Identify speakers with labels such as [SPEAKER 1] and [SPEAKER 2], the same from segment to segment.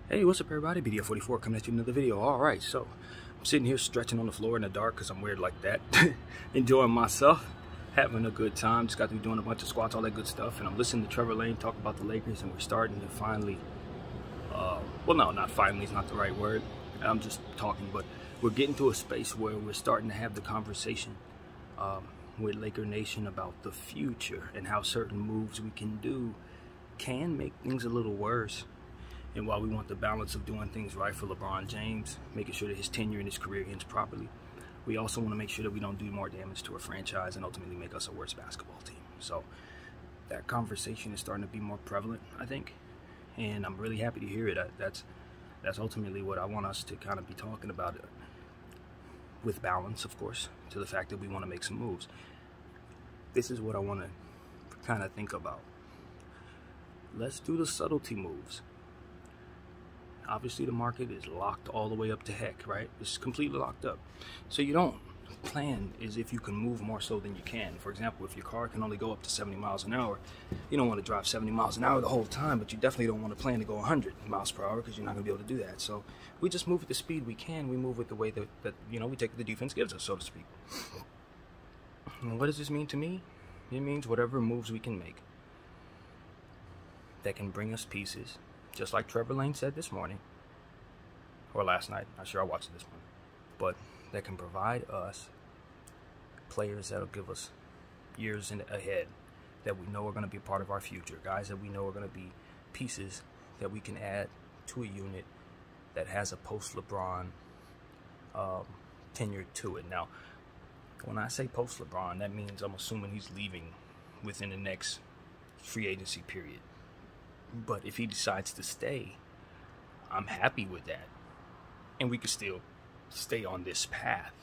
[SPEAKER 1] Hey, what's up everybody? BDF44 coming at you with another video. Alright, so I'm sitting here stretching on the floor in the dark because I'm weird like that. Enjoying myself, having a good time. Just got to be doing a bunch of squats, all that good stuff. And I'm listening to Trevor Lane talk about the Lakers, and we're starting to finally, well, no, not finally, it's not the right word. I'm just talking, but we're getting to a space where we're starting to have the conversation with Laker Nation about the future and how certain moves we can do can make things a little worse. And while we want the balance of doing things right for LeBron James, making sure that his tenure in his career ends properly, we also want to make sure that we don't do more damage to our franchise and ultimately make us a worse basketball team. So that conversation is starting to be more prevalent, I think, and I'm really happy to hear it. That's ultimately what I want us to kind of be talking about, with balance, of course, to the fact that we want to make some moves. This is what I want to kind of think about. Let's do the subtlety moves. Obviously, the market is locked all the way up to heck, right? It's completely locked up. So you don't plan as if you can move more so than you can. For example, if your car can only go up to 70 miles an hour, you don't want to drive 70 miles an hour the whole time, but you definitely don't want to plan to go 100 miles per hour because you're not going to be able to do that. So we just move at the speed we can. We move with the way that we take what the defense gives us, so to speak. And what does this mean to me? It means whatever moves we can make that can bring us pieces. Just like Trevor Lane said this morning, or last night, not sure I watched it this morning, but that can provide us players that'll give us years ahead that we know are going to be part of our future, guys that we know are going to be pieces that we can add to a unit that has a post-LeBron tenure to it. Now, when I say post-LeBron, that means I'm assuming he's leaving within the next free agency period. But if he decides to stay, I'm happy with that. And we could still stay on this path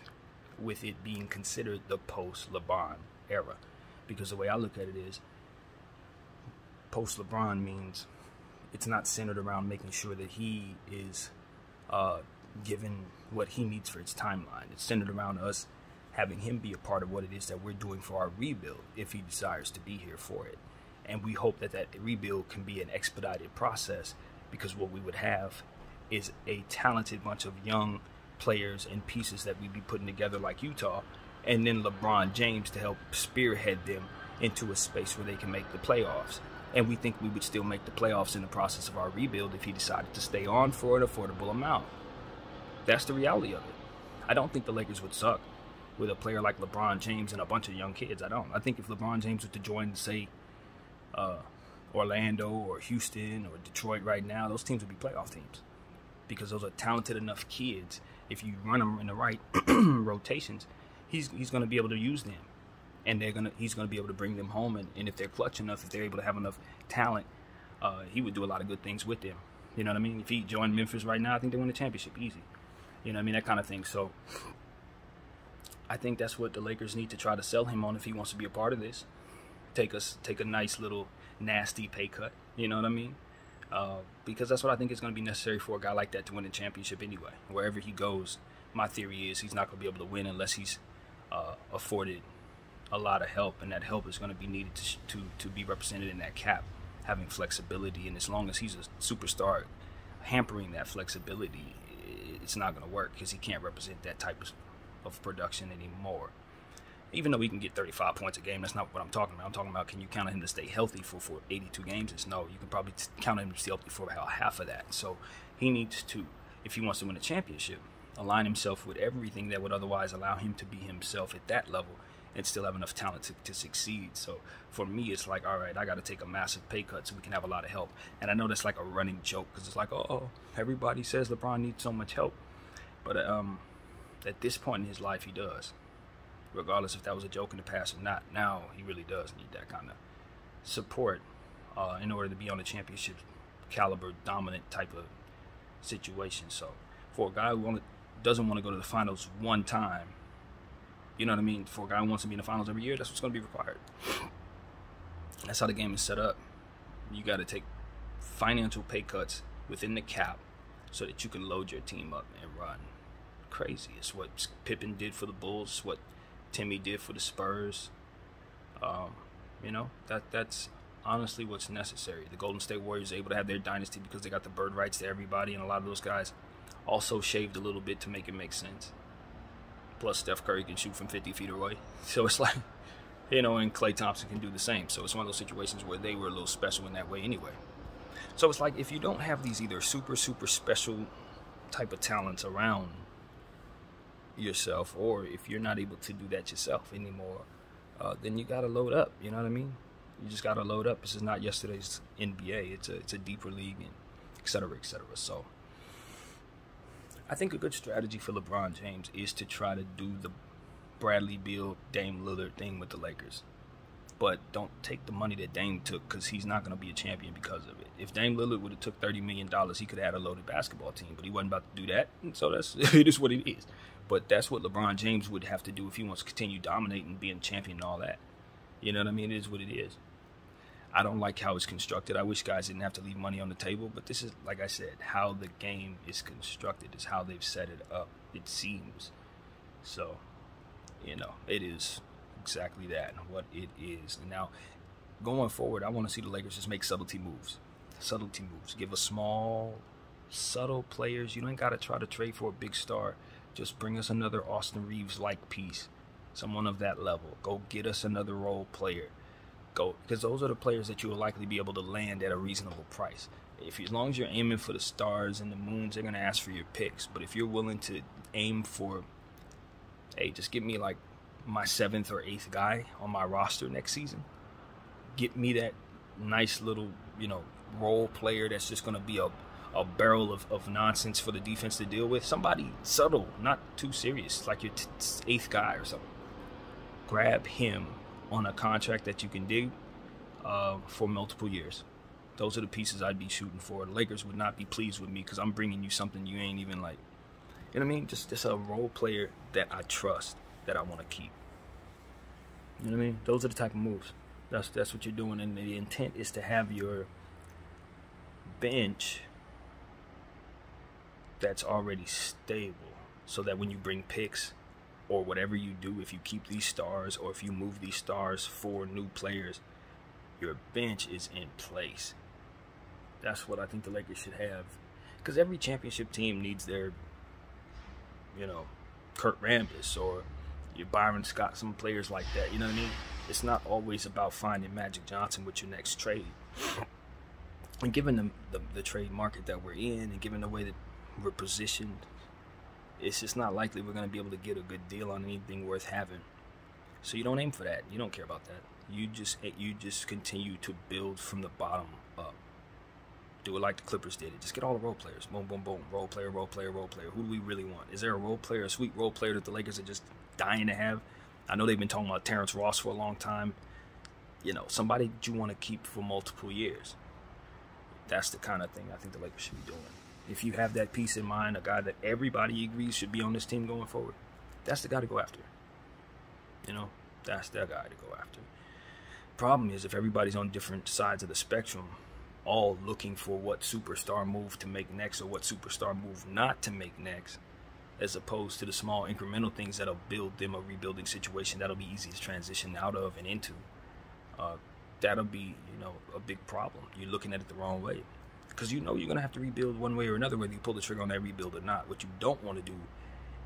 [SPEAKER 1] with it being considered the post-LeBron era. Because the way I look at it is, post-LeBron means it's not centered around making sure that he is given what he needs for his timeline. It's centered around us having him be a part of what it is that we're doing for our rebuild if he desires to be here for it. And we hope that that rebuild can be an expedited process, because what we would have is a talented bunch of young players and pieces that we'd be putting together like Utah, and then LeBron James to help spearhead them into a space where they can make the playoffs. And we think we would still make the playoffs in the process of our rebuild if he decided to stay on for an affordable amount. That's the reality of it. I don't think the Lakers would suck with a player like LeBron James and a bunch of young kids. I don't. I think if LeBron James was to join, say, Orlando or Houston or Detroit right now, those teams would be playoff teams, because those are talented enough kids. If you run them in the right rotations, he's going to be able to use them, and he's going to be able to bring them home. And if they're clutch enough, if they're able to have enough talent, he would do a lot of good things with them. You know what I mean? If he joined Memphis right now, I think they win the championship easy. You know what I mean? That kind of thing. So I think that's what the Lakers need to try to sell him on if he wants to be a part of this. Take a nice little nasty pay cut, you know what I mean? Because that's what I think is going to be necessary for a guy like that to win a championship anyway. Wherever he goes, my theory is he's not going to be able to win unless he's afforded a lot of help, and that help is going to be needed to be represented in that cap, having flexibility. And as long as he's a superstar, hampering that flexibility, it's not going to work, because he can't represent that type of production anymore. Even though he can get 35 points a game, that's not what I'm talking about. I'm talking about, can you count on him to stay healthy for 82 games? It's no. You can probably count on him to stay healthy for about half of that. So he needs to, if he wants to win a championship, align himself with everything that would otherwise allow him to be himself at that level and still have enough talent to succeed. So for me, it's like, all right, I got to take a massive pay cut so we can have a lot of help. And I know that's like a running joke, because it's like, oh, everybody says LeBron needs so much help. But at this point in his life, he does. Regardless if that was a joke in the past or not, now he really does need that kind of support in order to be on a championship caliber, dominant type of situation. So for a guy who doesn't want to go to the finals one time, you know what I mean? For a guy who wants to be in the finals every year, that's what's going to be required. That's how the game is set up. You got to take financial pay cuts within the cap so that you can load your team up and run crazy. It's what Pippen did for the Bulls, what Timmy did for the Spurs. That's honestly what's necessary. The Golden State Warriors are able to have their dynasty because they got the bird rights to everybody, and a lot of those guys also shaved a little bit to make it make sense. Plus, Steph Curry can shoot from 50 feet away. So it's like, you know, and Klay Thompson can do the same. So it's one of those situations where they were a little special in that way anyway. So it's like if you don't have these either super, super special type of talents around yourself, or if you're not able to do that yourself anymore, then you got to load up. You know what I mean? You just got to load up. This is not yesterday's NBA. It's a deeper league, and et cetera, et cetera. So I think a good strategy for LeBron James is to try to do the Bradley Beal, Dame Lillard thing with the Lakers. But don't take the money that Dame took, because he's not going to be a champion because of it. If Dame Lillard would have took $30 million, he could have had a loaded basketball team, but he wasn't about to do that. And so it is what it is. But that's what LeBron James would have to do if he wants to continue dominating, being champion and all that. You know what I mean? It is what it is. I don't like how it's constructed. I wish guys didn't have to leave money on the table, but this is, like I said, how the game is constructed. Is how they've set it up, it seems. So, you know, it is exactly that, what it is. And now, going forward, I want to see the Lakers just make subtlety moves. Subtlety moves. Give us small, subtle players. You ain't got to try to trade for a big star. Just bring us another Austin Reeves-like piece. Someone of that level. Go get us another role player. Go, because those are the players that you will likely be able to land at a reasonable price. As long as you're aiming for the stars and the moons, they're going to ask for your picks. But if you're willing to aim for, hey, just give me like my 7th or 8th guy on my roster next season. Get me that nice little, you know, role player that's just going to be a barrel of nonsense for the defense to deal with. Somebody subtle, not too serious, like your 8th guy or something. Grab him on a contract that you can dig for multiple years. Those are the pieces I'd be shooting for. The Lakers would not be pleased with me because I'm bringing you something you ain't even like. You know what I mean? Just a role player that I trust, that I want to keep. You know what I mean? Those are the type of moves. That's what you're doing, and the intent is to have your bench that's already stable, so that when you bring picks or whatever you do, if you keep these stars or if you move these stars for new players, your bench is in place. That's what I think the Lakers should have, because every championship team needs their, you know, Kurt Rambis or your Byron Scott, some players like that. You know what I mean? It's not always about finding Magic Johnson with your next trade. And given the trade market that we're in, and given the way that we're positioned, it's just not likely we're going to be able to get a good deal on anything worth having. So you don't aim for that. You don't care about that. You just continue to build from the bottom up. Do it like the Clippers did it. Just get all the role players. Boom, boom, boom. Role player, role player, role player. Who do we really want? Is there a role player, a sweet role player that the Lakers are just dying to have? I know they've been talking about Terrence Ross for a long time. You know, somebody that you want to keep for multiple years. That's the kind of thing I think the Lakers should be doing. If you have that piece in mind, a guy that everybody agrees should be on this team going forward, that's the guy to go after. You know, that's the guy to go after. Problem is, if everybody's on different sides of the spectrum, all looking for what superstar move to make next or what superstar move not to make next, as opposed to the small incremental things that'll build them a rebuilding situation that'll be easy to transition out of and into, that'll be, you know, a big problem. You're looking at it the wrong way, because you know you're going to have to rebuild one way or another, whether you pull the trigger on that rebuild or not. What you don't want to do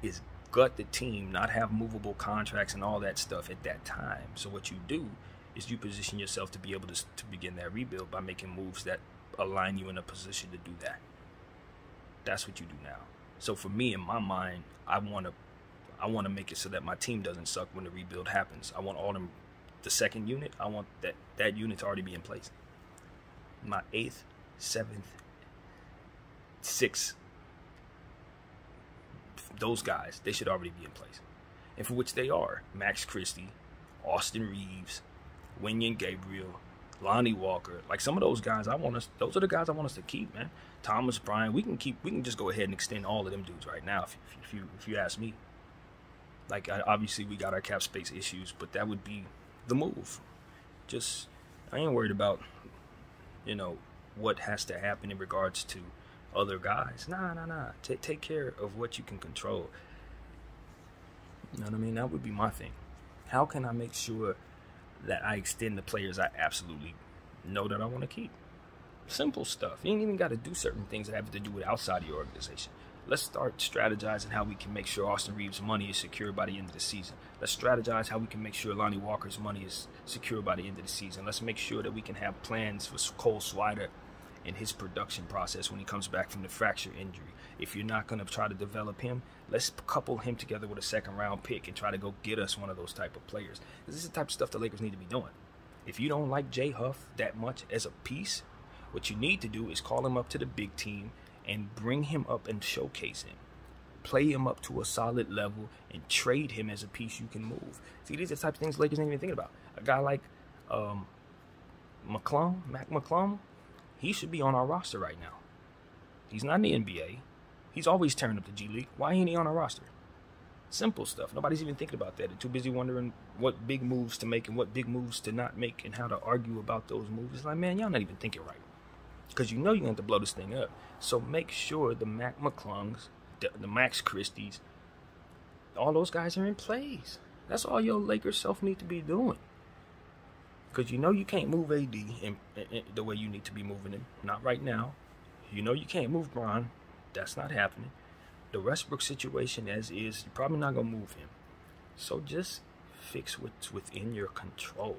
[SPEAKER 1] is gut the team, not have movable contracts and all that stuff at that time. So what you do is you position yourself to be able to begin that rebuild by making moves that align you in a position to do that. That's what you do now. So for me, in my mind, I want to make it so that my team doesn't suck when the rebuild happens. I want all them, the second unit, I want that unit to already be in place. My 8th, 7th, 6th, those guys, they should already be in place. And for which they are. Max Christie, Austin Reeves, Wenyen Gabriel, Lonnie Walker. Like, some of those guys those are the guys I want us to keep, man. Thomas Bryant, we can just go ahead and extend all of them dudes right now if you ask me. Like, obviously we got our cap space issues, but that would be the move. Just, I ain't worried about, you know, what has to happen in regards to other guys. Nah. Take care of what you can control. You know what I mean? That would be my thing. How can I make sure that I extend the players I absolutely know that I want to keep. Simple stuff. You ain't even got to do certain things that have to do with outside of your organization. Let's start strategizing how we can make sure Austin Reeves' money is secure by the end of the season. Let's strategize how we can make sure Lonnie Walker's money is secure by the end of the season. Let's make sure that we can have plans for Cole Swider in his production process when he comes back from the fracture injury. If you're not going to try to develop him, let's couple him together with a second-round pick and try to go get us one of those type of players. This is the type of stuff the Lakers need to be doing. If you don't like Jay Huff that much as a piece, what you need to do is call him up to the big team and bring him up and showcase him. Play him up to a solid level and trade him as a piece you can move. See, these are the types of things Lakers ain't even thinking about. A guy like Mac McClung, he should be on our roster right now. He's not in the NBA. He's always turned up the G League. Why ain't he on our roster? Simple stuff. Nobody's even thinking about that. They're too busy wondering what big moves to make and what big moves to not make and how to argue about those moves. It's like, man, y'all not even thinking right. Because you know you're going to have to blow this thing up. So make sure the Mac McClungs, the Max Christies, all those guys are in place. That's all your Lakers self need to be doing. Because you know you can't move AD in the way you need to be moving him. Not right now. You know you can't move Bron. That's not happening. The Westbrook situation as is, you're probably not going to move him. So just fix what's within your control.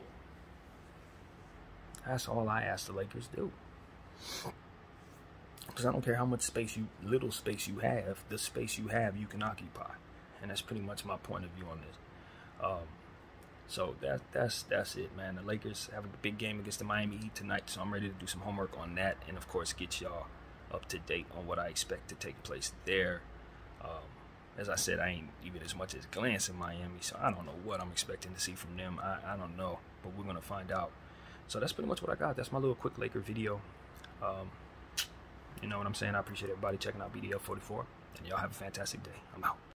[SPEAKER 1] That's all I ask the Lakers do. Because I don't care how much space little space you have, the space you have you can occupy. And that's pretty much my point of view on this. So that's it, man. The Lakers have a big game against the Miami Heat tonight, so I'm ready to do some homework on that and, of course, get y'all up to date on what I expect to take place there. As I said, I ain't even as much as glancing Miami, so I don't know what I'm expecting to see from them. I don't know, but we're going to find out. So that's pretty much what I got. That's my little quick Laker video. You know what I'm saying? I appreciate everybody checking out BDL 44, and y'all have a fantastic day. I'm out.